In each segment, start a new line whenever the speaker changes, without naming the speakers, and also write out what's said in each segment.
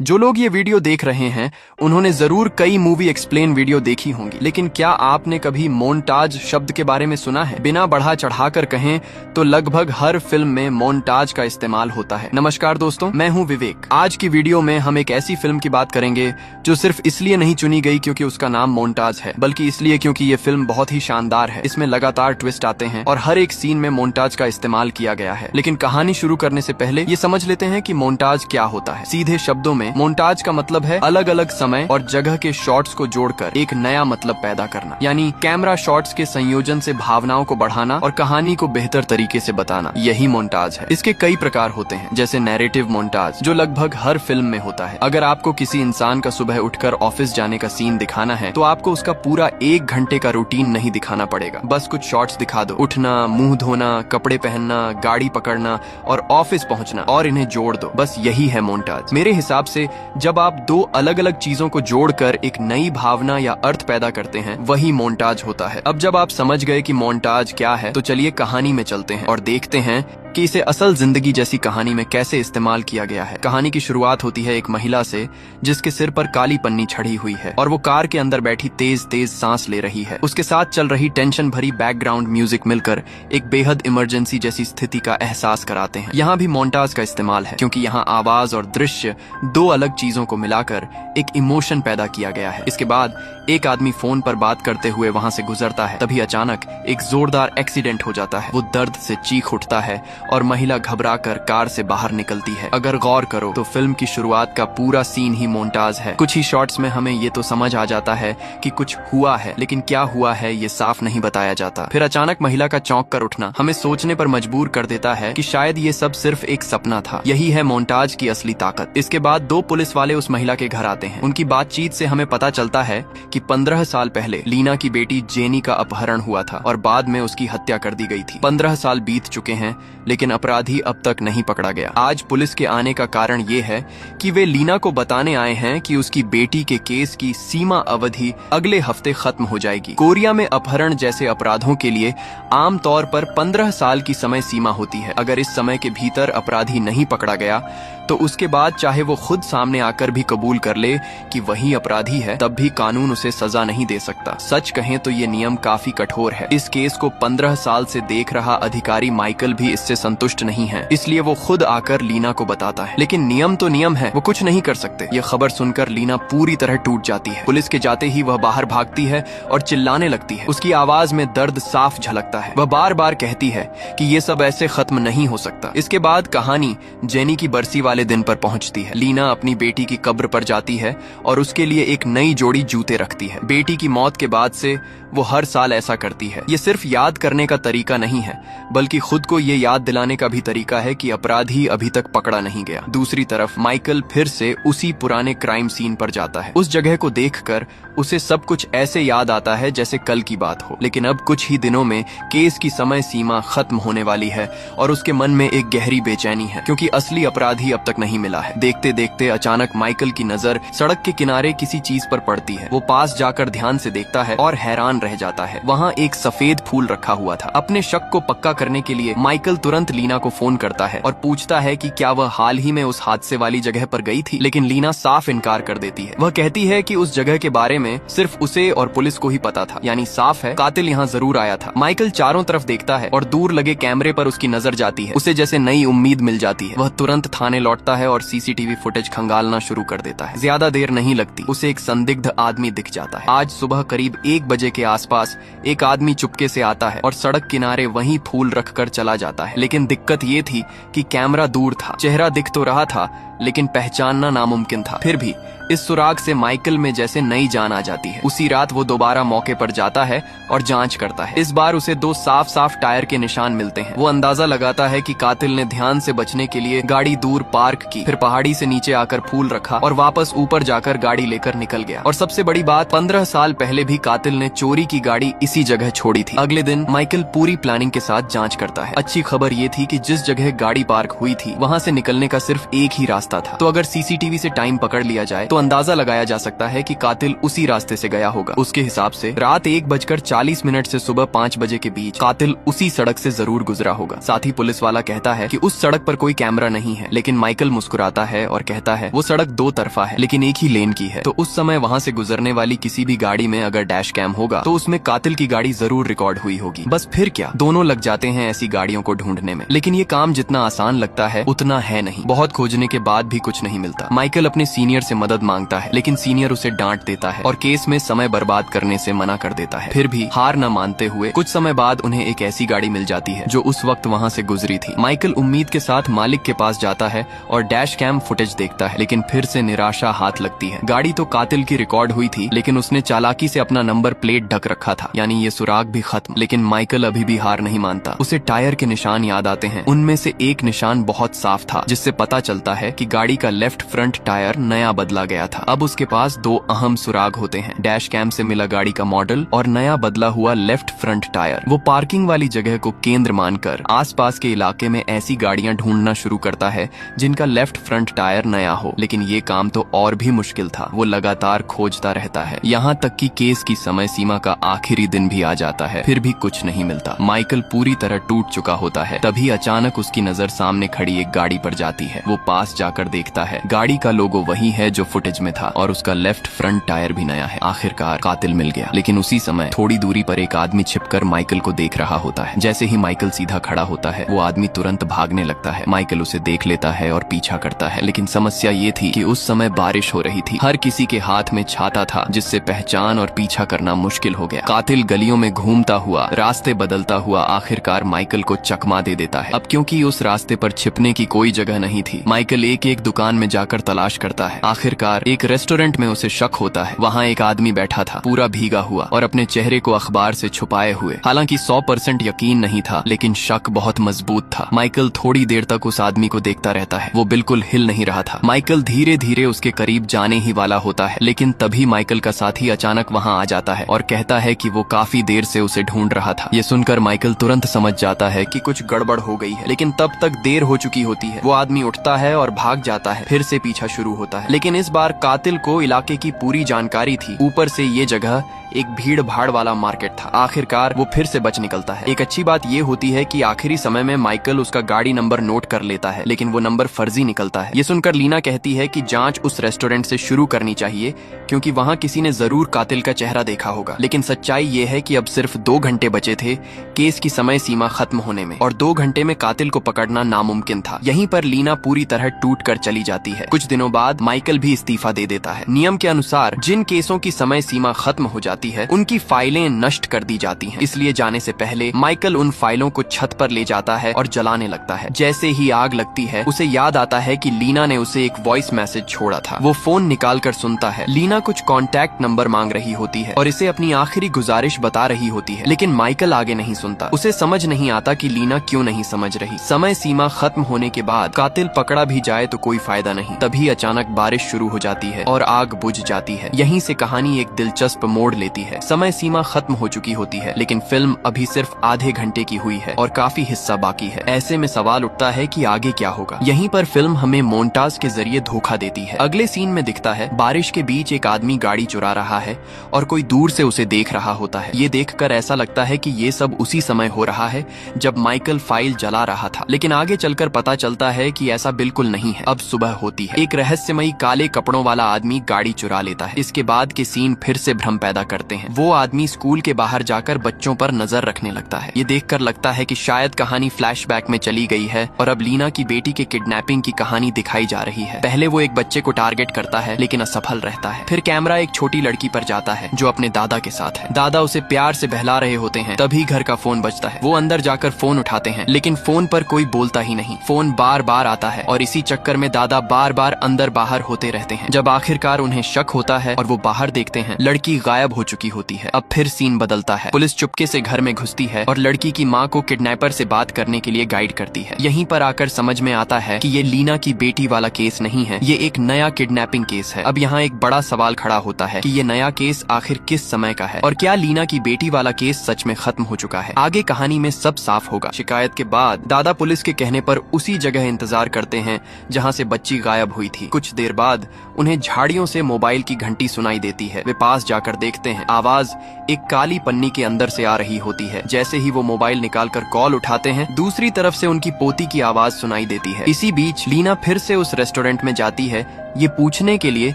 जो लोग ये वीडियो देख रहे हैं उन्होंने जरूर कई मूवी एक्सप्लेन वीडियो देखी होंगी, लेकिन क्या आपने कभी मोन्टाज शब्द के बारे में सुना है? बिना बढ़ा चढ़ाकर कहें तो लगभग हर फिल्म में मोन्टाज का इस्तेमाल होता है। नमस्कार दोस्तों, मैं हूं विवेक। आज की वीडियो में हम एक ऐसी फिल्म की बात करेंगे जो सिर्फ इसलिए नहीं चुनी गई क्योंकि उसका नाम मोन्टाज है, बल्कि इसलिए क्योंकि ये फिल्म बहुत ही शानदार है। इसमें लगातार ट्विस्ट आते हैं और हर एक सीन में मोन्टाज का इस्तेमाल किया गया है। लेकिन कहानी शुरू करने से पहले ये समझ लेते हैं कि मोन्टाज क्या होता है। सीधे शब्दों में मोन्टाज का मतलब है अलग अलग समय और जगह के शॉट्स को जोड़कर एक नया मतलब पैदा करना, यानी कैमरा शॉट्स के संयोजन से भावनाओं को बढ़ाना और कहानी को बेहतर तरीके से बताना। यही मोन्टाज है। इसके कई प्रकार होते हैं, जैसे नैरेटिव मोन्टाज जो लगभग हर फिल्म में होता है। अगर आपको किसी इंसान का सुबह उठकर ऑफिस जाने का सीन दिखाना है तो आपको उसका पूरा 1 घंटे का रूटीन नहीं दिखाना पड़ेगा, बस कुछ शॉट्स दिखा दो। उठना, मुंह धोना, कपड़े पहनना, गाड़ी पकड़ना और ऑफिस पहुंचना, और इन्हें जोड़ दो। बस यही है मोन्टाज। मेरे हिसाब से जब आप दो अलग अलग चीजों को जोड़कर एक नई भावना या अर्थ पैदा करते हैं, वही मोन्टाज होता है। अब जब आप समझ गए कि मोन्टाज क्या है तो चलिए कहानी में चलते हैं और देखते हैं कि इसे असल जिंदगी जैसी कहानी में कैसे इस्तेमाल किया गया है। कहानी की शुरुआत होती है एक महिला से जिसके सिर पर काली पन्नी चढ़ी हुई है और वो कार के अंदर बैठी तेज तेज सांस ले रही है। उसके साथ चल रही टेंशन भरी बैकग्राउंड म्यूजिक मिलकर एक बेहद इमरजेंसी जैसी स्थिति का एहसास कराते हैं। यहाँ भी मोन्टाज का इस्तेमाल है क्योंकि यहाँ आवाज और दृश्य दो अलग चीजों को मिलाकर एक इमोशन पैदा किया गया है। इसके बाद एक आदमी फोन पर बात करते हुए वहां से गुजरता है। तभी अचानक एक जोरदार एक्सीडेंट हो जाता है। वो दर्द से चीख उठता है और महिला घबराकर कार से बाहर निकलती है। अगर गौर करो तो फिल्म की शुरुआत का पूरा सीन ही मोन्टाज है। कुछ ही शॉट्स में हमें ये तो समझ आ जाता है कि कुछ हुआ है, लेकिन क्या हुआ है ये साफ नहीं बताया जाता। फिर अचानक महिला का चौंक कर उठना हमें सोचने पर मजबूर कर देता है कि शायद ये सब सिर्फ एक सपना था। यही है मोन्टाज की असली ताकत। इसके बाद 2 पुलिस वाले उस महिला के घर आते हैं। उनकी बातचीत से हमें पता चलता है कि 15 साल पहले लीना की बेटी जेनी का अपहरण हुआ था और बाद में उसकी हत्या कर दी गई थी। 15 साल बीत चुके हैं लेकिन अपराधी अब तक नहीं पकड़ा गया। आज पुलिस के आने का कारण ये है कि वे लीना को बताने आए हैं कि उसकी बेटी के केस की सीमा अवधि अगले हफ्ते खत्म हो जाएगी। कोरिया में अपहरण जैसे अपराधों के लिए आमतौर पर 15 साल की समय सीमा होती है। अगर इस समय के भीतर अपराधी नहीं पकड़ा गया तो उसके बाद चाहे वो खुद सामने आकर भी कबूल कर ले कि वही अपराधी है, तब भी कानून उसे सजा नहीं दे सकता। सच कहें तो ये नियम काफी कठोर है। इस केस को 15 साल से देख रहा अधिकारी माइकल भी इससे संतुष्ट नहीं है, इसलिए वो खुद आकर लीना को बताता है। लेकिन नियम तो नियम है, वो कुछ नहीं कर सकते। ये खबर सुनकर लीना पूरी तरह टूट जाती है। पुलिस के जाते ही वह बाहर भागती है और चिल्लाने लगती है। उसकी आवाज में दर्द साफ झलकता है। वह बार बार कहती है कि ये सब ऐसे खत्म नहीं हो सकता। इसके बाद कहानी जेनी की बरसी वाले दिन पर पहुंचती है। लीना अपनी बेटी की कब्र पर जाती है और उसके लिए एक नई जोड़ी जूते रखती है। बेटी की मौत के बाद से वो हर साल ऐसा करती है। ये सिर्फ याद करने का तरीका नहीं है, बल्कि खुद को ये याद दिलाने का भी तरीका है कि अपराधी अभी तक पकड़ा नहीं गया। दूसरी तरफ माइकल फिर से उसी पुराने क्राइम सीन पर जाता है। उस जगह को देखकर उसे सब कुछ ऐसे याद आता है जैसे कल की बात हो। लेकिन अब कुछ ही दिनों में केस की समय सीमा खत्म होने वाली है और उसके मन में एक गहरी बेचैनी है क्योंकि असली अपराधी अब तक नहीं मिला है। देखते देखते अचानक माइकल की नजर सड़क के किनारे किसी चीज पर पड़ती है। वो पास जाकर ध्यान से देखता है और हैरान रह जाता है। वहाँ एक सफेद फूल रखा हुआ था। अपने शक को पक्का करने के लिए माइकल तुरंत लीना को फोन करता है और पूछता है कि क्या वह हाल ही में उस हादसे वाली जगह पर गई थी। लेकिन लीना साफ इनकार कर देती है। वह कहती है कि उस जगह के बारे में सिर्फ उसे और पुलिस को ही पता था, यानी साफ है कातिल यहाँ जरूर आया था। माइकल चारों तरफ देखता है और दूर लगे कैमरे पर उसकी नजर जाती है। उसे जैसे नई उम्मीद मिल जाती है। वह तुरंत थाने लौटता है और सीसीटीवी फुटेज खंगालना शुरू कर देता है। ज्यादा देर नहीं लगती, उसे एक संदिग्ध आदमी दिख जाता है। आज सुबह करीब 1 बजे के आसपास एक आदमी चुपके से आता है और सड़क किनारे वहीं फूल रखकर चला जाता है। लेकिन दिक्कत ये थी कि कैमरा दूर था। चेहरा दिख तो रहा था लेकिन पहचानना नामुमकिन था। फिर भी इस सुराग से माइकल में जैसे नई जान आ जाती है। उसी रात वो दोबारा मौके पर जाता है और जांच करता है। इस बार उसे 2 साफ साफ टायर के निशान मिलते हैं। वो अंदाजा लगाता है कि कातिल ने ध्यान से बचने के लिए गाड़ी दूर पार्क की, फिर पहाड़ी से नीचे आकर फूल रखा और वापस ऊपर जाकर गाड़ी लेकर निकल गया। और सबसे बड़ी बात, 15 साल पहले भी कातिल ने चोरी की गाड़ी इसी जगह छोड़ी थी। अगले दिन माइकल पूरी प्लानिंग के साथ जांच करता है। अच्छी खबर ये थी कि जिस जगह गाड़ी पार्क हुई थी वहाँ से निकलने का सिर्फ एक ही रास्ता रास्ता था। तो अगर सीसीटीवी से टाइम पकड़ लिया जाए तो अंदाजा लगाया जा सकता है कि कातिल उसी रास्ते से गया होगा। उसके हिसाब से रात 1:40 से सुबह 5 बजे के बीच कातिल उसी सड़क से जरूर गुजरा होगा। साथ ही पुलिस वाला कहता है कि उस सड़क पर कोई कैमरा नहीं है, लेकिन माइकल मुस्कुराता है और कहता है वो सड़क 2 तरफा है लेकिन एक ही लेन की है। तो उस समय वहाँ से गुजरने वाली किसी भी गाड़ी में अगर डैश कैम होगा तो उसमें कातिल की गाड़ी जरूर रिकॉर्ड हुई होगी। बस फिर क्या, दोनों लग जाते हैं ऐसी गाड़ियों को ढूंढने में। लेकिन ये काम जितना आसान लगता है उतना है नहीं। बहुत खोजने के बाद भी कुछ नहीं मिलता। माइकल अपने सीनियर से मदद मांगता है, लेकिन सीनियर उसे डांट देता है और केस में समय बर्बाद करने से मना कर देता है। फिर भी हार न मानते हुए कुछ समय बाद उन्हें एक ऐसी गाड़ी मिल जाती है जो उस वक्त वहाँ से गुजरी थी। माइकल उम्मीद के साथ मालिक के पास जाता है और डैश कैम फुटेज देखता है, लेकिन फिर से निराशा हाथ लगती है। गाड़ी तो कातिल की रिकॉर्ड हुई थी, लेकिन उसने चालाकी से अपना नंबर प्लेट ढक रखा था, यानी ये सुराग भी खत्म। लेकिन माइकल अभी भी हार नहीं मानता। उसे टायर के निशान याद आते हैं। उनमें से एक निशान बहुत साफ था, जिससे पता चलता है कि गाड़ी का लेफ्ट फ्रंट टायर नया बदला गया था। अब उसके पास 2 अहम सुराग होते हैं, डैश कैम से मिला गाड़ी का मॉडल और नया बदला हुआ लेफ्ट फ्रंट टायर। वो पार्किंग वाली जगह को केंद्र मानकर आसपास के इलाके में ऐसी गाड़ियां ढूंढना शुरू करता है जिनका लेफ्ट फ्रंट टायर नया हो। लेकिन ये काम तो और भी मुश्किल था। वो लगातार खोजता रहता है, यहाँ तक कि केस की समय सीमा का आखिरी दिन भी आ जाता है, फिर भी कुछ नहीं मिलता। माइकल पूरी तरह टूट चुका होता है। तभी अचानक उसकी नजर सामने खड़ी एक गाड़ी पर जाती है। वो पास जाकर देखता है, गाड़ी का लोगो वही है जो फुटेज में था और उसका लेफ्ट फ्रंट टायर भी नया है। आखिरकार कातिल मिल गया। लेकिन उसी समय थोड़ी दूरी पर एक आदमी छिपकर माइकल को देख रहा होता है। जैसे ही माइकल सीधा खड़ा होता है, वो आदमी तुरंत भागने लगता है। माइकल उसे देख लेता है और पीछा करता है, लेकिन समस्या ये थी कि उस समय बारिश हो रही थी। हर किसी के हाथ में छाता था, जिससे पहचान और पीछा करना मुश्किल हो गया। कातिल गलियों में घूमता हुआ, रास्ते बदलता हुआ आखिरकार माइकल को चकमा दे देता है। अब क्योंकि उस रास्ते पर छिपने की कोई जगह नहीं थी, माइकल एक एक दुकान में जाकर तलाश करता है। आखिरकार एक रेस्टोरेंट में उसे शक होता है। वहाँ एक आदमी बैठा था, पूरा भीगा हुआ और अपने चेहरे को अखबार से छुपाए हुए। हालांकि 100% यकीन नहीं था, लेकिन शक बहुत मजबूत था। माइकल थोड़ी देर तक उस आदमी को देखता रहता है। वो बिल्कुल हिल नहीं रहा था। माइकल धीरे धीरे उसके करीब जाने ही वाला होता है, लेकिन तभी माइकल का साथी अचानक वहाँ आ जाता है और कहता है कि वो काफी देर से उसे ढूंढ रहा था। ये सुनकर माइकल तुरंत समझ जाता है कि कुछ गड़बड़ हो गई है, लेकिन तब तक देर हो चुकी होती है। वो आदमी उठता है और भाग जाता है। फिर से पीछा शुरू होता है, लेकिन इस बार कातिल को इलाके की पूरी जानकारी थी। ऊपर से ये जगह एक भीड़ भाड़ वाला मार्केट था। आखिरकार वो फिर से बच निकलता है। एक अच्छी बात ये होती है कि आखिरी समय में माइकल उसका गाड़ी नंबर नोट कर लेता है, लेकिन वो नंबर फर्जी निकलता है। ये सुनकर लीना कहती है कि जांच उस रेस्टोरेंट से शुरू करनी चाहिए, क्योंकि वहाँ किसी ने जरूर कातिल का चेहरा देखा होगा। लेकिन सच्चाई ये है कि अब सिर्फ 2 घंटे बचे थे केस की समय सीमा खत्म होने में, और 2 घंटे में कातिल को पकड़ना नामुमकिन था। यहीं पर लीना पूरी तरह टूट कर चली जाती है। कुछ दिनों बाद माइकल भी इस्तीफा दे देता है। नियम के अनुसार जिन केसों की समय सीमा खत्म हो जाती है उनकी फाइलें नष्ट कर दी जाती हैं। इसलिए जाने से पहले माइकल उन फाइलों को छत पर ले जाता है और जलाने लगता है। जैसे ही आग लगती है, उसे याद आता है कि लीना ने उसे एक वॉइस मैसेज छोड़ा था। वो फोन निकाल कर सुनता है। लीना कुछ कॉन्टैक्ट नंबर मांग रही होती है और इसे अपनी आखिरी गुजारिश बता रही होती है, लेकिन माइकल आगे नहीं सुनता। उसे समझ नहीं आता कि लीना क्यों नहीं समझ रही। समय सीमा खत्म होने के बाद कातिल पकड़ा भी जाए तो कोई फायदा नहीं। तभी अचानक बारिश शुरू हो जाती है और आग बुझ जाती है। यहीं से कहानी एक दिलचस्प मोड़ लेती है। समय सीमा खत्म हो चुकी होती है, लेकिन फिल्म अभी सिर्फ आधे घंटे की हुई है और काफी हिस्सा बाकी है। ऐसे में सवाल उठता है कि आगे क्या होगा। यहीं पर फिल्म हमें मोन्टाज के जरिए धोखा देती है। अगले सीन में दिखता है बारिश के बीच एक आदमी गाड़ी चुरा रहा है और कोई दूर से उसे देख रहा होता है। ये देखकर ऐसा लगता है कि ये सब उसी समय हो रहा है जब माइकल फाइल जला रहा था, लेकिन आगे चलकर पता चलता है कि ऐसा बिल्कुल नहीं है। अब सुबह होती है। एक रहस्यमयी काले कपड़ों वाला आदमी गाड़ी चुरा लेता है। इसके बाद के सीन फिर से भ्रम पैदा करते हैं। वो आदमी स्कूल के बाहर जाकर बच्चों पर नजर रखने लगता है। ये देखकर लगता है कि शायद कहानी फ्लैशबैक में चली गई है और अब लीना की बेटी के किडनैपिंग की कहानी दिखाई जा रही है। पहले वो एक बच्चे को टारगेट करता है, लेकिन असफल रहता है। फिर कैमरा एक छोटी लड़की पर जाता है जो अपने दादा के साथ है। दादा उसे प्यार से बहला रहे होते हैं। तभी घर का फोन बजता है। वो अंदर जाकर फोन उठाते हैं, लेकिन फोन पर कोई बोलता ही नहीं। फोन बार बार आता है और इसी चक्कर में दादा बार बार अंदर बाहर होते रहते हैं। जब आखिरकार उन्हें शक होता है और वो बाहर देखते हैं, लड़की गायब हो चुकी होती है। अब फिर सीन बदलता है। पुलिस चुपके से घर में घुसती है और लड़की की माँ को किडनैपर से बात करने के लिए गाइड करती है। यहीं पर आकर समझ में आता है कि ये लीना की बेटी वाला केस नहीं है, ये एक नया किडनैपिंग केस है। अब यहाँ एक बड़ा सवाल खड़ा होता है कि ये नया केस आखिर किस समय का है और क्या लीना की बेटी वाला केस सच में खत्म हो चुका है। आगे कहानी में सब साफ होगा। शिकायत के बाद दादा पुलिस के कहने पर उसी जगह इंतजार करते हैं जहाँ से बच्ची गायब हुई थी। कुछ देर बाद उन्हें झाड़ियों से मोबाइल की घंटी सुनाई देती है। वे पास जाकर देखते हैं, आवाज एक काली पन्नी के अंदर से आ रही होती है। जैसे ही वो मोबाइल निकालकर कॉल उठाते हैं, दूसरी तरफ से उनकी पोती की आवाज सुनाई देती है। इसी बीच लीना फिर से उस रेस्टोरेंट में जाती है, ये पूछने के लिए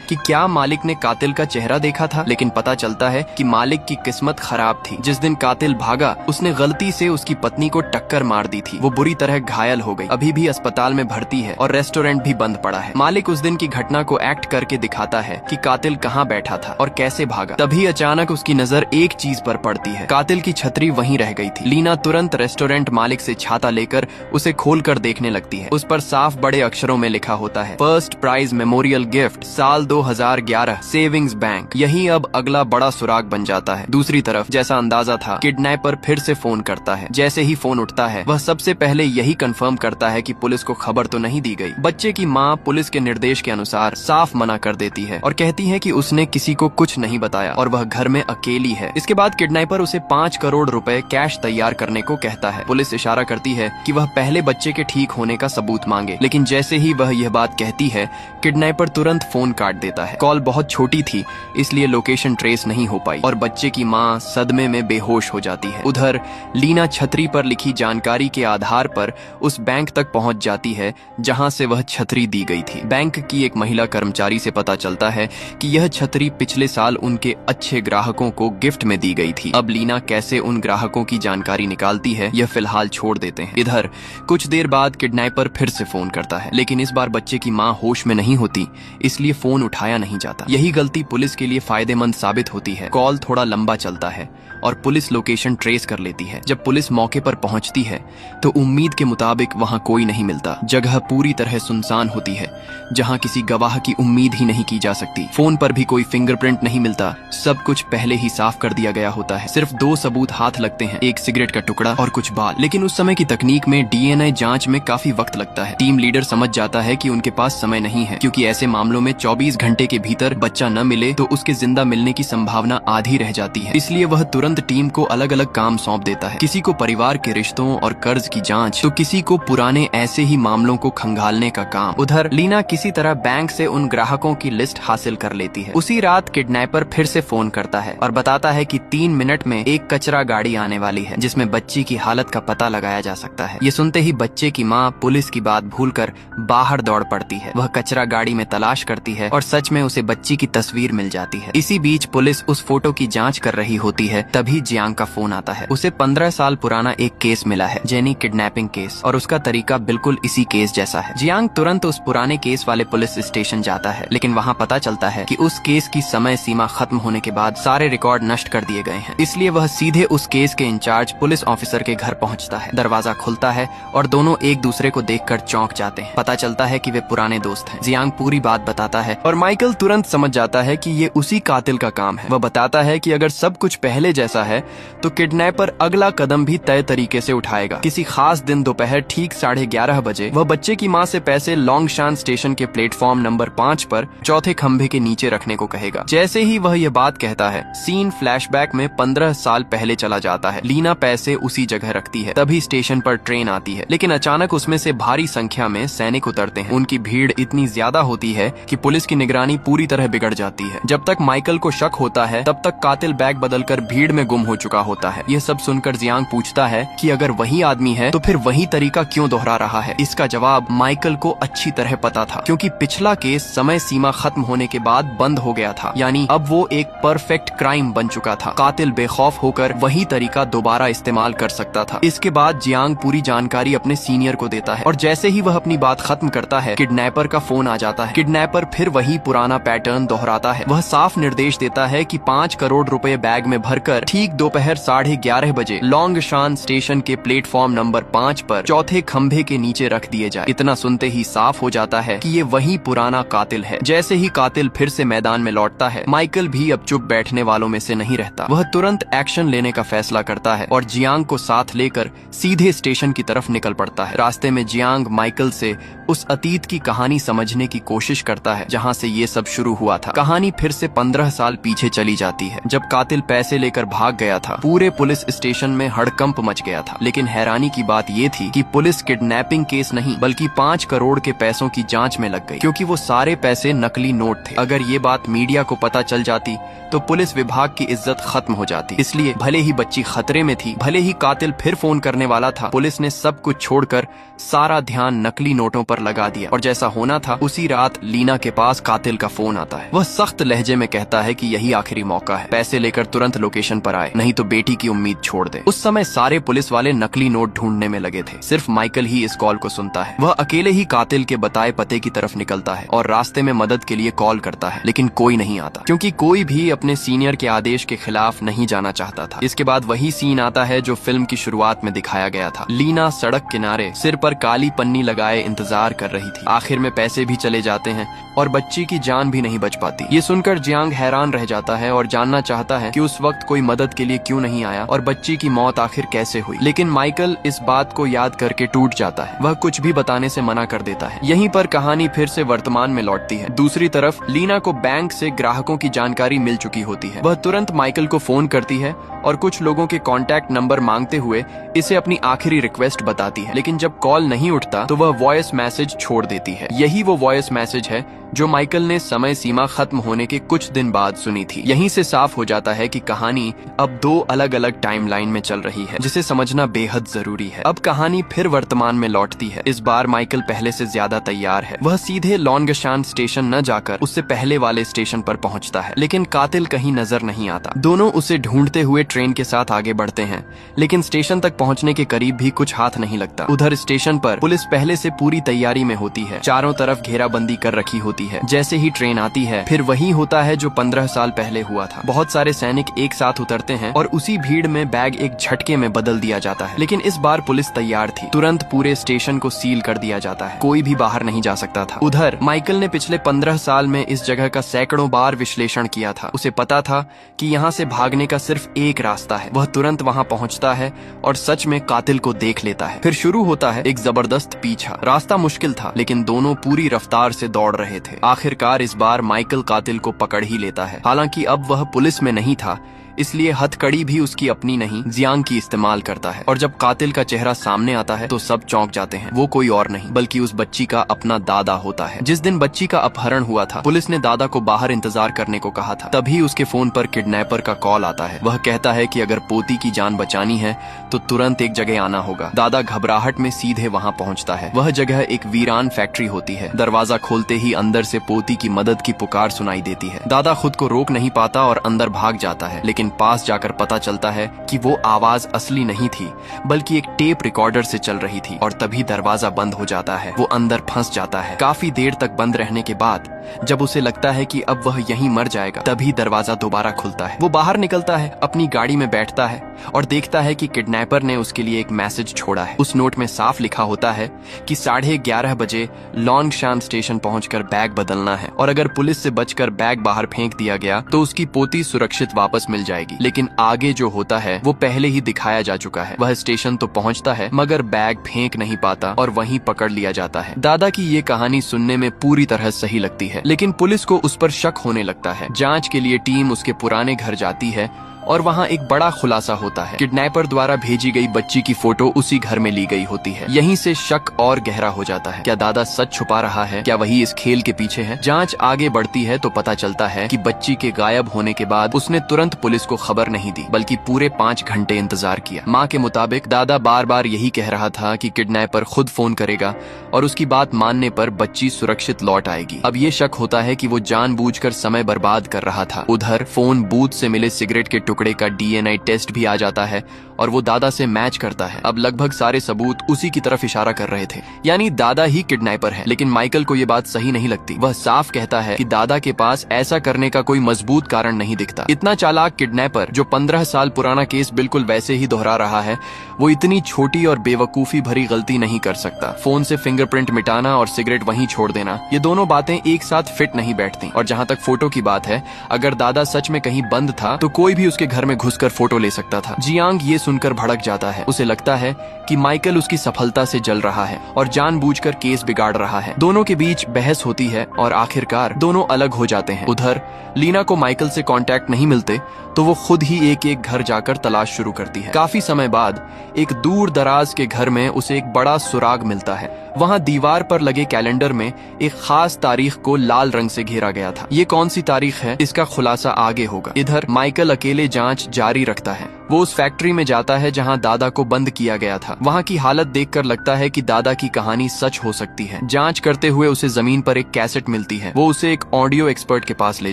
कि क्या मालिक ने कातिल का चेहरा देखा था, लेकिन पता चलता है कि मालिक की किस्मत खराब थी। जिस दिन कातिल भागा, उसने गलती से उसकी पत्नी को टक्कर मार दी थी। वो बुरी तरह घायल हो गई, अभी भी अस्पताल में भर्ती है और रेस्टोरेंट भी बंद पड़ा है। मालिक उस दिन की घटना को एक्ट करके दिखाता है कि कातिल कहाँ बैठा था और कैसे भागा। तभी अचानक उसकी नजर एक चीज पर पड़ती है, कातिल की छतरी वहीं रह गई थी। लीना तुरंत रेस्टोरेंट मालिक से छाता लेकर उसे खोलकर देखने लगती है। उस पर साफ बड़े अक्षरों में लिखा होता है, फर्स्ट प्राइज मेमोरियल गिफ्ट, साल 2011, सेविंग्स बैंक। यही अब अगला बड़ा सुराग बन जाता है। दूसरी तरफ जैसा अंदाजा था, किडनैपर फिर से फोन करता है। जैसे ही फोन उठता है, वह सबसे पहले यही कंफर्म करता है कि पुलिस को खबर तो नहीं दी गई। बच्चे की माँ पुलिस के निर्देश के अनुसार साफ मना कर देती है और कहती है कि उसने किसी को कुछ नहीं बताया और वह घर में अकेली है। इसके बाद किडनैपर उसे 5 करोड़ रुपए कैश तैयार करने को कहता है। पुलिस इशारा करती है कि वह पहले बच्चे के ठीक होने का सबूत मांगे, लेकिन जैसे ही वह यह बात कहती है, किडनैपर तुरंत फोन काट देता है। कॉल बहुत छोटी थी, इसलिए लोकेशन ट्रेस नहीं हो पाई और बच्चे की माँ सदमे में बेहोश हो जाती है। उधर लीना छतरी पर लिखी जानकारी के आधार पर उस बैंक तक पहुंच जाती है जहां से वह छतरी दी गई थी। बैंक की एक महिला कर्मचारी से पता चलता है कि यह छतरी पिछले साल उनके अच्छे ग्राहकों को गिफ्ट में दी गई थी। अब लीना कैसे उन ग्राहकों की जानकारी निकालती है, यह फिलहाल छोड़ देते हैं। इधर कुछ देर बाद किडनैपर फिर से फोन करता है, लेकिन इस बार बच्चे की माँ होश में नहीं होती, इसलिए फोन उठाया नहीं जाता। यही गलती पुलिस के लिए फायदेमंद साबित होती है। कॉल थोड़ा लंबा चलता है और पुलिस लोकेशन ट्रेस कर लेती है। जब पुलिस मौके पर पहुंचती है तो उम्मीद के मुताबिक वहां कोई नहीं मिलता। जगह पूरी तरह सुनसान होती है, जहां किसी गवाह की उम्मीद ही नहीं की जा सकती। फोन पर भी कोई फिंगरप्रिंट नहीं मिलता, सब कुछ पहले ही साफ कर दिया गया होता है। सिर्फ 2 सबूत हाथ लगते हैं, एक सिगरेट का टुकड़ा और कुछ बाल। लेकिन उस समय की तकनीक में डीएनए जांच में काफी वक्त लगता है। टीम लीडर समझ जाता है कि उनके पास समय नहीं है, क्योंकि ऐसे मामलों में 24 घंटे के भीतर बच्चा न मिले तो उसके जिंदा मिलने की संभावना आधी रह जाती है। इसलिए वह तुरंत टीम को अलग अलग काम सौंप देता है। किसी को परिवार के रिश्तों और कर्ज की जांच, तो किसी को पुराने ऐसे ही मामलों को खंगालने का काम। उधर लीना किसी तरह बैंक से उन ग्राहकों की लिस्ट हासिल कर लेती है। उसी रात किडनैपर फिर से फोन करता है और बताता है कि 3 मिनट में एक कचरा गाड़ी आने वाली है, जिसमें बच्ची की हालत का पता लगाया जा सकता है। ये सुनते ही बच्चे की माँ पुलिस की बात भूलकर बाहर दौड़ पड़ती है। वह कचरा गाड़ी में तलाश करती है और सच में उसे बच्ची की तस्वीर मिल जाती है। इसी बीच पुलिस उस फोटो की जांच कर रही होती है, तभी जियांग का फोन आता है। उसे 15 साल पुराना एक केस मिला है, जेनी किडनैपिंग केस, और उसका तरीका बिल्कुल इसी केस जैसा है। जियांग तुरंत उस पुराने केस वाले पुलिस स्टेशन जाता है, लेकिन वहाँ पता चलता है कि उस केस की समय सीमा खत्म होने के बाद सारे रिकॉर्ड नष्ट कर दिए गए हैं। इसलिए वह सीधे उस केस के इंचार्ज पुलिस ऑफिसर के घर पहुँचता है। दरवाजा खुलता है और दोनों एक दूसरे को देखकर चौंक जाते हैं। पता चलता है कि वे पुराने दोस्त हैं। जियांग पूरी बात बताता है और माइकल तुरंत समझ जाता है कि ये उसी कातिल का काम है। वह बताता है कि अगर सब कुछ पहले जैसा है तो किडनैपर अगला कदम भी तय तरीके से उठाएगा। किसी खास दिन दोपहर ठीक 11:30 बजे वह बच्चे की माँ से पैसे लोंगशान स्टेशन के प्लेटफॉर्म नंबर 5 पर चौथे खंभे के नीचे रखने को कहेगा। जैसे ही वह यह बात कहता है, सीन फ्लैशबैक में 15 साल पहले चला जाता है। लीना पैसे उसी जगह रखती है। तभी स्टेशन पर ट्रेन आती है, लेकिन अचानक उसमें से भारी संख्या में सैनिक उतरते हैं। उनकी भीड़ इतनी ज्यादा होती है कि पुलिस की निगरानी पूरी तरह बिगड़ जाती है। जब तक माइकल को शक होता है, तब तक कातिल बैग बदलकर भीड़ में गुम हो चुका होता है। यह सब सुनकर जियांग पूछता है कि अगर वही आदमी है तो फिर वही तरीका क्यों दोहरा रहा है। इसका जवाब माइकल को अच्छी तरह पता था, क्योंकि पिछला केस समय सीमा खत्म होने के बाद बंद हो गया था, यानी अब वो एक परफेक्ट क्राइम बन चुका था। कातिल बेखौफ होकर वही तरीका दोबारा इस्तेमाल कर सकता था। इसके बाद जियांग पूरी जानकारी अपने सीनियर को देता है और जैसे ही वह अपनी बात खत्म करता है, किडनैपर का फोन आ जाता है। किडनैपर फिर वही पुराना पैटर्न दोहराता है। वह साफ निर्देश देता है कि 5 करोड़ रुपए बैग में भरकर ठीक दोपहर 11:30 बजे लोंगशान स्टेशन के प्लेटफॉर्म नंबर 5 पर चौथे खंभे के नीचे रख दिए जाए। इतना सुनते ही साफ हो जाता है कि ये वही पुराना कातिल है। जैसे ही कातिल फिर से मैदान में लौटता है, माइकल भी अब चुप बैठने वालों में से नहीं रहता। वह तुरंत एक्शन लेने का फैसला करता है और जियांग को साथ लेकर सीधे स्टेशन की तरफ निकल पड़ता है। रास्ते में जियांग माइकल से उस अतीत की कहानी समझने की कोशिश करता है जहाँ से ये सब शुरू हुआ था। कहानी फिर से 15 साल पीछे चली जाती है, जब कातिल पैसे लेकर भाग गया था। पूरे पुलिस स्टेशन में हड़कंप मच गया था। लेकिन हैरानी की बात ये थी कि पुलिस किडनैपिंग केस नहीं बल्कि 5 करोड़ के पैसों की जांच में लग गई, क्योंकि वो सारे पैसे नकली नोट थे। अगर ये बात मीडिया को पता चल जाती तो पुलिस विभाग की इज्जत खत्म हो जाती। इसलिए भले ही बच्ची खतरे में थी, भले ही कातिल फिर फोन करने वाला था, पुलिस ने सब कुछ छोड़कर सारा ध्यान नकली नोटों पर लगा दिया। और जैसा होना था उसी रात लीना के पास कातिल का फोन आता है। वह सख्त लहजे में कहता है कि यही आखिरी मौका है, पैसे लेकर तुरंत लोकेशन पर आए, नहीं तो बेटी की उम्मीद छोड़ दे। उस समय सारे पुलिस वाले नकली नोट ढूंढने में लगे थे। सिर्फ माइकल ही इस कॉल को सुनता है। वह अकेले ही कातिल के बताए पते की तरफ निकलता है और रास्ते में मदद के लिए कॉल करता है, लेकिन कोई नहीं आता, क्योंकि कोई भी अपने सीनियर के आदेश के खिलाफ नहीं जाना चाहता था। इसके बाद वही सीन आता है जो फिल्म की शुरुआत में दिखाया गया था। लीना सड़क किनारे सिर पर काली पन्नी लगाए इंतजार कर रही थी। आखिर में पैसे भी चले जाते हैं और बच्ची की जान भी नहीं बच पाती। ये सुनकर जियांग हैरान रह जाता है और जानना चाहता है कि उस वक्त कोई मदद के लिए क्यों नहीं आया और बच्ची की मौत आखिर कैसे हुई। लेकिन माइकल इस बात को याद करके टूट जाता है। वह कुछ भी बताने से मना कर देता है। यहीं पर कहानी फिर से वर्तमान में लौटती है। दूसरी तरफ लीना को बैंक से ग्राहकों की जानकारी मिल चुकी होती है। वह तुरंत माइकल को फोन करती है और कुछ लोगों के कॉन्टैक्ट नंबर मांगते हुए इसे अपनी आखिरी रिक्वेस्ट बताती है। लेकिन जब कॉल नहीं उठता तो वह वॉइस मैसेज छोड़ देती है। यही वो वॉइस मैसेज है जो माइकल ने समय सीमा खत्म होने के कुछ दिन बाद सुनी थी। यहीं से साफ हो जाता है कि कहानी अब 2 अलग अलग टाइमलाइन में चल रही है, जिसे समझना बेहद जरूरी है। अब कहानी फिर वर्तमान में लौटती है। इस बार माइकल पहले से ज्यादा तैयार है। वह सीधे लॉन्गशान स्टेशन न जाकर उससे पहले वाले स्टेशन पर पहुंचता है, लेकिन कातिल कहीं नजर नहीं आता। दोनों उसे ढूंढते हुए ट्रेन के साथ आगे बढ़ते हैं, लेकिन स्टेशन तक पहुंचने के करीब भी कुछ हाथ नहीं लगता। उधर स्टेशन पर पुलिस पहले से पूरी तैयारी में होती है। चारों तरफ घेराबंदी कर रखी होती है। जैसे ही ट्रेन आती है फिर वही होता है जो 15 साल पहले हुआ था। बहुत सारे सैनिक एक साथ उतरते हैं और उसी भीड़ में बैग एक झटके में बदल दिया जाता है। लेकिन इस बार पुलिस तैयार थी। तुरंत पूरे स्टेशन को सील कर दिया जाता है। कोई भी बाहर नहीं जा सकता था। उधर माइकल ने पिछले 15 साल में इस जगह का सैकड़ों बार विश्लेषण किया था। उसे पता था कि यहाँ से भागने का सिर्फ एक रास्ता है। वह तुरंत वहाँ पहुँचता है और सच में कातिल को देख लेता है। फिर शुरू होता है एक जबरदस्त पीछा। रास्ता मुश्किल था, लेकिन दोनों पूरी रफ्तार से दौड़ रहे थे। आखिरकार इस बार माइकल कातिल को पकड़ ही लेता है। हालांकि अब वह पुलिस में नहीं था, इसलिए हथकड़ी भी उसकी अपनी नहीं जियांग की इस्तेमाल करता है। और जब कातिल का चेहरा सामने आता है तो सब चौंक जाते हैं। वो कोई और नहीं बल्कि उस बच्ची का अपना दादा होता है। जिस दिन बच्ची का अपहरण हुआ था पुलिस ने दादा को बाहर इंतजार करने को कहा था। तभी उसके फोन पर किडनैपर का कॉल आता है। वह कहता है कि अगर पोती की जान बचानी है तो तुरंत एक जगह आना होगा। दादा घबराहट में सीधे वहाँ पहुँचता है। वह जगह एक वीरान फैक्ट्री होती है। दरवाजा खोलते ही अंदर से पोती की मदद की पुकार सुनाई देती है। दादा खुद को रोक नहीं पाता और अंदर भाग जाता है, लेकिन पास जाकर पता चलता है कि वो आवाज असली नहीं थी बल्कि एक टेप रिकॉर्डर से चल रही थी। और तभी दरवाजा बंद हो जाता है। वो अंदर फंस जाता है। काफी देर तक बंद रहने के बाद जब उसे लगता है कि अब वह यहीं मर जाएगा, तभी दरवाजा दोबारा खुलता है। वो बाहर निकलता है, अपनी गाड़ी में बैठता है और देखता है कि किडनैपर ने उसके लिए एक मैसेज छोड़ा है। उस नोट में साफ लिखा होता है कि 11:30 बजे लॉन्गशान स्टेशन पहुंचकर बैग बदलना है और अगर पुलिस से बचकर बैग बाहर फेंक दिया गया तो उसकी पोती सुरक्षित वापस मिल जाएगी। लेकिन आगे जो होता है वो पहले ही दिखाया जा चुका है। वह स्टेशन तो पहुंचता है मगर बैग फेंक नहीं पाता और वहीं पकड़ लिया जाता है। दादा की ये कहानी सुनने में पूरी तरह सही लगती है, लेकिन पुलिस को उस पर शक होने लगता है। जांच के लिए टीम उसके पुराने घर जाती है और वहाँ एक बड़ा खुलासा होता है। किडनैपर द्वारा भेजी गई बच्ची की फोटो उसी घर में ली गई होती है। यहीं से शक और गहरा हो जाता है। क्या दादा सच छुपा रहा है? क्या वही इस खेल के पीछे है? जांच आगे बढ़ती है तो पता चलता है कि बच्ची के गायब होने के बाद उसने तुरंत पुलिस को खबर नहीं दी बल्कि पूरे 5 घंटे इंतजार किया। माँ के मुताबिक दादा बार बार यही कह रहा था कि किडनैपर खुद फोन करेगा और उसकी बात मानने पर बच्ची सुरक्षित लौट आएगी। अब ये शक होता है कि वो जानबूझकर समय बर्बाद कर रहा था। उधर फोन बूथ से मिले सिगरेट के टुकड़े का डीएनए टेस्ट भी आ जाता है और वो दादा से मैच करता है। अब लगभग सारे सबूत उसी की तरफ इशारा कर रहे थे, यानी दादा ही किडनैपर है। लेकिन माइकल को ये बात सही नहीं लगती। वह साफ कहता है कि दादा के पास ऐसा करने का कोई मजबूत कारण नहीं दिखता। इतना चालाक किडनैपर जो 15 साल पुराना केस बिल्कुल वैसे ही दोहरा रहा है, वो इतनी छोटी और बेवकूफी भरी गलती नहीं कर सकता। फोन से फिंगरप्रिंट मिटाना और सिगरेट वहीं छोड़ देना, ये दोनों बातें एक साथ फिट नहीं बैठती। और जहाँ तक फोटो की बात है, अगर दादा सच में कहीं बंद था तो कोई भी उसके उसके घर में घुसकर फोटो ले सकता था। जियांग ये सुनकर भड़क जाता है। उसे लगता है कि माइकल उसकी सफलता से जल रहा है और जानबूझकर केस बिगाड़ रहा है। दोनों के बीच बहस होती है और आखिरकार दोनों अलग हो जाते हैं। उधर लीना को माइकल से कांटेक्ट नहीं मिलते तो वो खुद ही एक एक घर जाकर तलाश शुरू करती है। काफी समय बाद एक दूर दराज के घर में उसे एक बड़ा सुराग मिलता है। वहाँ दीवार पर लगे कैलेंडर में एक खास तारीख को लाल रंग से घेरा गया था। ये कौन सी तारीख है, इसका खुलासा आगे होगा। इधर माइकल अकेले जांच जारी रखता है। वो उस फैक्ट्री में जाता है जहां दादा को बंद किया गया था। वहां की हालत देखकर लगता है कि दादा की कहानी सच हो सकती है। जांच करते हुए उसे जमीन पर एक कैसेट मिलती है। वो उसे एक ऑडियो एक्सपर्ट के पास ले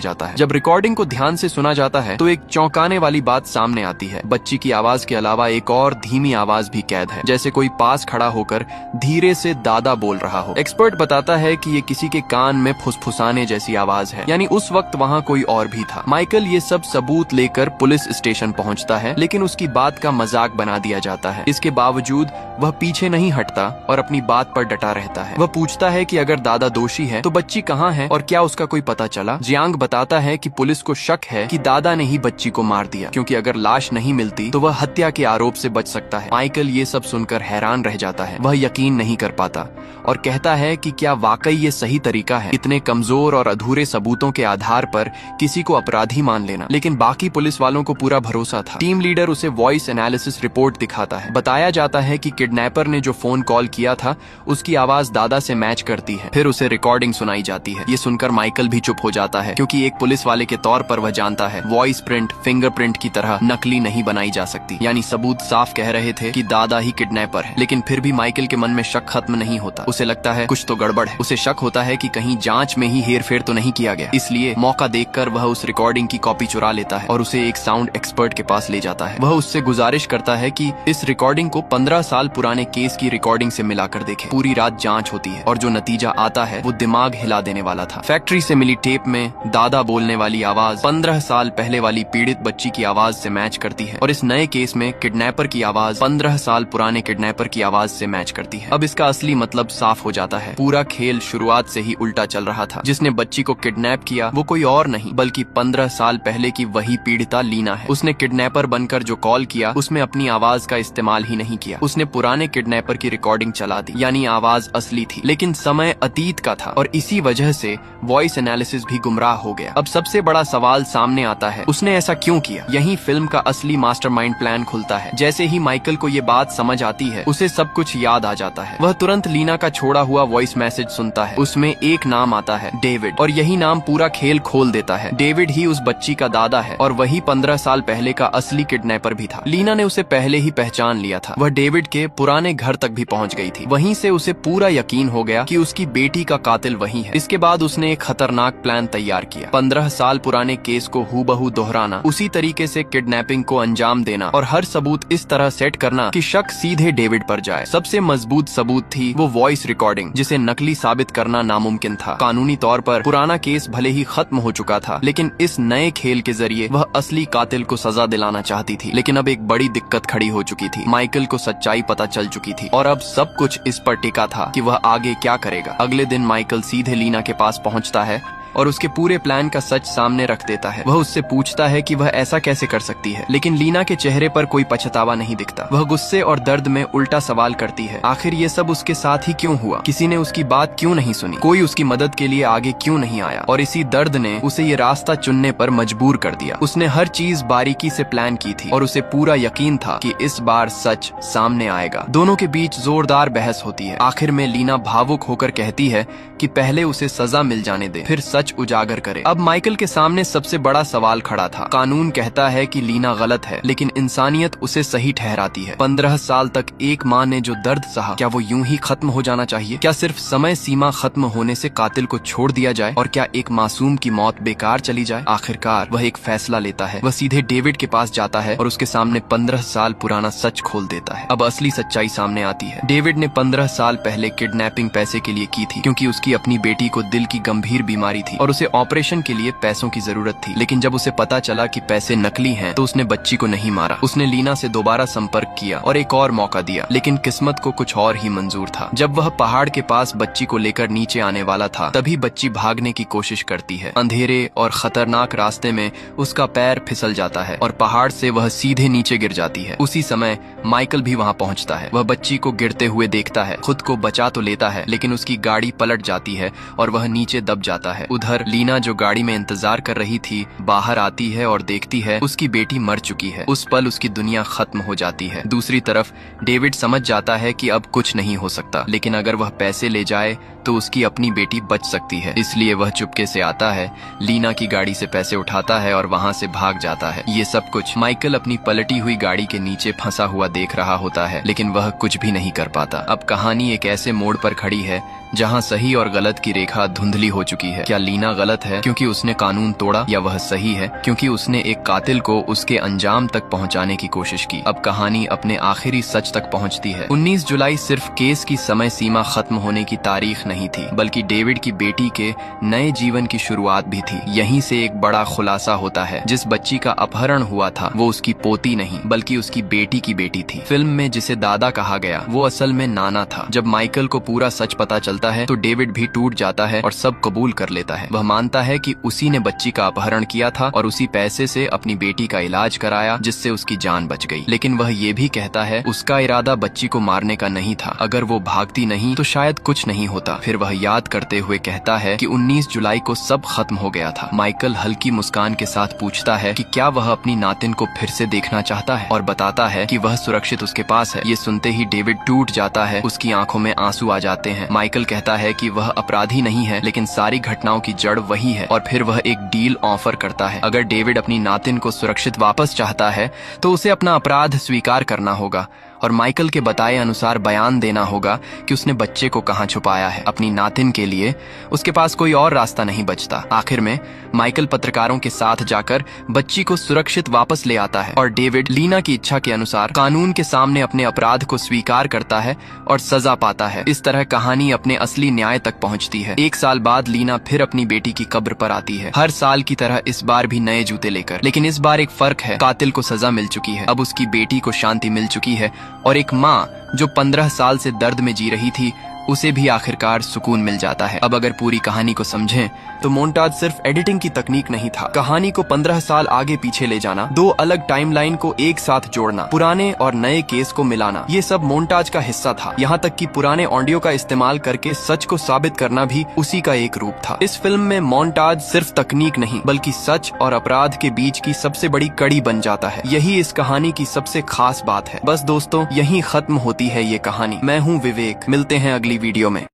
जाता है। जब रिकॉर्डिंग को ध्यान से सुना जाता है तो एक चौंकाने वाली बात सामने आती है। बच्ची की आवाज के अलावा एक और धीमी आवाज भी कैद है, जैसे कोई पास खड़ा होकर धीरे से दादा बोल रहा हो। एक्सपर्ट बताता है कि ये किसी के कान में फुसफुसाने जैसी आवाज है, यानी उस वक्त वहाँ कोई और भी था। माइकल ये सब सबूत लेकर पुलिस स्टेशन पहुँचता है, लेकिन उसकी बात का मजाक बना दिया जाता है। इसके बावजूद वह पीछे नहीं हटता और अपनी बात पर डटा रहता है। वह पूछता है कि अगर दादा दोषी है तो बच्ची कहाँ है और क्या उसका कोई पता चला। जियांग बताता है कि पुलिस को शक है कि दादा ने ही बच्ची को मार दिया, क्योंकि अगर लाश नहीं मिलती तो वह हत्या के आरोप से बच सकता है। माइकल ये सब सुनकर हैरान रह जाता है। वह यकीन नहीं कर पाता और कहता है कि क्या वाकई ये सही तरीका है, इतने कमजोर और अधूरे सबूतों के आधार पर किसी को अपराधी मान लेना। लेकिन बाकी पुलिस वालों को पूरा भरोसा था। टीम लीडर उसे वॉइस एनालिसिस रिपोर्ट दिखाता है। बताया जाता है कि किडनैपर ने जो फोन कॉल किया था उसकी आवाज दादा से मैच करती है। फिर उसे रिकॉर्डिंग सुनाई जाती है। ये सुनकर माइकल भी चुप हो जाता है, क्योंकि एक पुलिस वाले के तौर पर वह जानता है वॉइस प्रिंट फिंगरप्रिंट की तरह नकली नहीं बनाई जा सकती। यानी सबूत साफ कह रहे थे कि दादा ही किडनैपर है। लेकिन फिर भी माइकल के मन में शक खत्म नहीं होता। उसे लगता है कुछ तो गड़बड़ है। उसे शक होता है कि कहीं जांच में ही हेरफेर तो नहीं किया गया। इसलिए मौका देखकर वह उस रिकॉर्डिंग की कॉपी चुरा लेता है और उसे एक साउंड एक्सपर्ट के पास ले जाता है। वह उससे गुजारिश करता है कि इस रिकॉर्डिंग को 15 साल पुराने केस की रिकॉर्डिंग से मिलाकर देखें। पूरी रात जांच होती है और जो नतीजा आता है वो दिमाग हिला देने वाला था। फैक्ट्री से मिली टेप में दादा बोलने वाली आवाज 15 साल पहले वाली पीड़ित बच्ची की आवाज से मैच करती है और इस नए केस में किडनैपर की आवाज 15 साल पुराने किडनैपर की आवाज से मैच करती है। अब इसका असली मतलब साफ हो जाता है। पूरा खेल शुरुआत से ही उल्टा चल रहा था। जिसने बच्ची को किडनैप किया वो कोई और नहीं बल्कि 15 साल पहले की वही पीड़िता लीना है। उसने किडनैपर बनकर जो कॉल किया उसमें अपनी आवाज का इस्तेमाल ही नहीं किया। उसने पुराने किडनैपर की रिकॉर्डिंग चला दी, यानी आवाज असली थी लेकिन समय अतीत का था और इसी वजह से वॉइस एनालिसिस भी गुमराह हो गया। अब सबसे बड़ा सवाल सामने आता है, उसने ऐसा क्यों किया? यही फिल्म का असली मास्टरमाइंड प्लान खुलता है। जैसे ही माइकल को ये बात समझ आती है उसे सब कुछ याद आ जाता है। वह तुरंत लीना का छोड़ा हुआ वॉइस मैसेज सुनता है। उसमें एक नाम आता है, डेविड, और यही नाम पूरा खेल खोल देता है। डेविड ही उस बच्ची का दादा है और वही 15 साल पहले का असली किडनैपर भी था। लीना ने उसे पहले ही पहचान लिया था। वह डेविड के पुराने घर तक भी पहुंच गई थी। वहीं से उसे पूरा यकीन हो गया कि उसकी बेटी का कातिल वही है। इसके बाद उसने एक खतरनाक प्लान तैयार किया। 15 साल पुराने केस को हूबहू दोहराना, उसी तरीके से किडनैपिंग को अंजाम देना और हर सबूत इस तरह सेट करना कि शक सीधे डेविड पर जाए। सबसे मजबूत सबूत थी वो वॉइस रिकॉर्डिंग, जिसे नकली साबित करना नामुमकिन था। कानूनी तौर पर पुराना केस भले ही खत्म हो चुका था, लेकिन इस नए खेल के जरिए वह असली कातिल को सजा दिलाना चाहती थी। लेकिन अब एक बड़ी दिक्कत खड़ी हो चुकी थी। माइकल को सच्चाई पता चल चुकी थी और अब सब कुछ इस पर टिका था कि वह आगे क्या करेगा। अगले दिन माइकल सीधे लीना के पास पहुंचता है और उसके पूरे प्लान का सच सामने रख देता है। वह उससे पूछता है कि वह ऐसा कैसे कर सकती है, लेकिन लीना के चेहरे पर कोई पछतावा नहीं दिखता। वह गुस्से और दर्द में उल्टा सवाल करती है, आखिर ये सब उसके साथ ही क्यों हुआ? किसी ने उसकी बात क्यों नहीं सुनी? कोई उसकी मदद के लिए आगे क्यों नहीं आया? और इसी दर्द ने उसे ये रास्ता चुनने पर मजबूर कर दिया। उसने हर चीज बारीकी से प्लान की थी और उसे पूरा यकीन था कि इस बार सच सामने आएगा। दोनों के बीच जोरदार बहस होती है। आखिर में लीना भावुक होकर कहती है कि पहले उसे सजा मिल जाने दे, फिर सच उजागर करे। अब माइकल के सामने सबसे बड़ा सवाल खड़ा था। कानून कहता है कि लीना गलत है, लेकिन इंसानियत उसे सही ठहराती है। 15 साल तक एक माँ ने जो दर्द सहा, क्या वो यूं ही खत्म हो जाना चाहिए? क्या सिर्फ समय सीमा खत्म होने से कातिल को छोड़ दिया जाए और क्या एक मासूम की मौत बेकार चली जाए? आखिरकार वह एक फैसला लेता है। वह सीधे डेविड के पास जाता है और उसके सामने 15 साल पुराना सच खोल देता है। अब असली सच्चाई सामने आती है। डेविड ने 15 साल पहले किडनैपिंग पैसे के लिए की थी, क्योंकि उसकी अपनी बेटी को दिल की गंभीर बीमारी थी और उसे ऑपरेशन के लिए पैसों की जरूरत थी। लेकिन जब उसे पता चला कि पैसे नकली हैं, तो उसने बच्ची को नहीं मारा। उसने लीना से दोबारा संपर्क किया और एक और मौका दिया, लेकिन किस्मत को कुछ और ही मंजूर था। जब वह पहाड़ के पास बच्ची को लेकर नीचे आने वाला था, तभी बच्ची भागने की कोशिश करती है। अंधेरे और खतरनाक रास्ते में उसका पैर फिसल जाता है और पहाड़ से वह सीधे नीचे गिर जाती है। उसी समय माइकल भी वहां पहुंचता है। वह बच्ची को गिरते हुए देखता है, खुद को बचा तो लेता है, लेकिन उसकी गाड़ी पलट जाती है और वह नीचे दब जाता है। उधर लीना, जो गाड़ी में इंतजार कर रही थी, बाहर आती है और देखती है उसकी बेटी मर चुकी है। उस पल उसकी दुनिया खत्म हो जाती है। दूसरी तरफ डेविड समझ जाता है कि अब कुछ नहीं हो सकता, लेकिन अगर वह पैसे ले जाए तो उसकी अपनी बेटी बच सकती है। इसलिए वह चुपके से आता है, लीना की गाड़ी से पैसे उठाता है और वहां से भाग जाता है। ये सब कुछ माइकल अपनी पलटी हुई गाड़ी के नीचे फंसा हुआ देख रहा होता है, लेकिन वह कुछ भी नहीं कर पाता। अब कहानी एक ऐसे मोड़ पर खड़ी है जहां सही और गलत की रेखा धुंधली हो चुकी है। क्या लीना गलत है क्योंकि उसने कानून तोड़ा, या वह सही है क्योंकि उसने एक कातिल को उसके अंजाम तक पहुंचाने की कोशिश की? अब कहानी अपने आखिरी सच तक पहुंचती है। 19 जुलाई सिर्फ केस की समय सीमा खत्म होने की तारीख नहीं थी, बल्कि डेविड की बेटी के नए जीवन की शुरुआत भी थी। यहीं से एक बड़ा खुलासा होता है, जिस बच्ची का अपहरण हुआ था वो उसकी पोती नहीं बल्कि उसकी बेटी की बेटी थी। फिल्म में जिसे दादा कहा गया वो असल में नाना था। जब माइकल को पूरा सच पता चलता है तो डेविड भी टूट जाता है और सब कबूल कर लेता है। वह मानता है कि उसी ने बच्ची का अपहरण किया था और उसी पैसे से अपनी बेटी का इलाज कराया, जिससे उसकी जान बच गई। लेकिन वह ये भी कहता है उसका इरादा बच्ची को मारने का नहीं था। अगर वो भागती नहीं तो शायद कुछ नहीं होता। फिर वह याद करते हुए कहता है कि 19 जुलाई को सब खत्म हो गया था। माइकल हल्की मुस्कान के साथ पूछता है कि क्या वह अपनी नातिन को फिर से देखना चाहता है, और बताता है कि वह सुरक्षित उसके पास है। ये सुनते ही डेविड टूट जाता है, उसकी आंखों में आंसू आ जाते हैं। माइकल कहता है कि वह अपराधी नहीं है, लेकिन सारी घटनाओं की जड़ वही है। और फिर वह एक डील ऑफर करता है। अगर डेविड अपनी नातिन को सुरक्षित वापस चाहता है तो उसे अपना अपराध स्वीकार करना होगा और माइकल के बताए अनुसार बयान देना होगा कि उसने बच्चे को कहां छुपाया है। अपनी नातिन के लिए उसके पास कोई और रास्ता नहीं बचता। आखिर में माइकल पत्रकारों के साथ जाकर बच्ची को सुरक्षित वापस ले आता है और डेविड लीना की इच्छा के अनुसार कानून के सामने अपने अपराध को स्वीकार करता है और सजा पाता है। इस तरह कहानी अपने असली न्याय तक पहुंचती है। 1 साल बाद लीना फिर अपनी बेटी की कब्र पर आती है, हर साल की तरह इस बार भी नए जूते लेकर। लेकिन इस बार एक फर्क है, कातिल को सजा मिल चुकी है। अब उसकी बेटी को शांति मिल चुकी है और एक माँ जो 15 साल से दर्द में जी रही थी, उसे भी आखिरकार सुकून मिल जाता है। अब अगर पूरी कहानी को समझें तो मोन्टाज सिर्फ एडिटिंग की तकनीक नहीं था। कहानी को 15 साल आगे पीछे ले जाना, 2 अलग टाइमलाइन को एक साथ जोड़ना, पुराने और नए केस को मिलाना, ये सब मोन्टाज का हिस्सा था। यहाँ तक कि पुराने ऑडियो का इस्तेमाल करके सच को साबित करना भी उसी का एक रूप था। इस फिल्म में मोन्टाज सिर्फ तकनीक नहीं बल्कि सच और अपराध के बीच की सबसे बड़ी कड़ी बन जाता है। यही इस कहानी की सबसे खास बात है। बस दोस्तों, यहीं खत्म होती है ये कहानी। मैं हूँ विवेक, मिलते हैं अगली वीडियो में।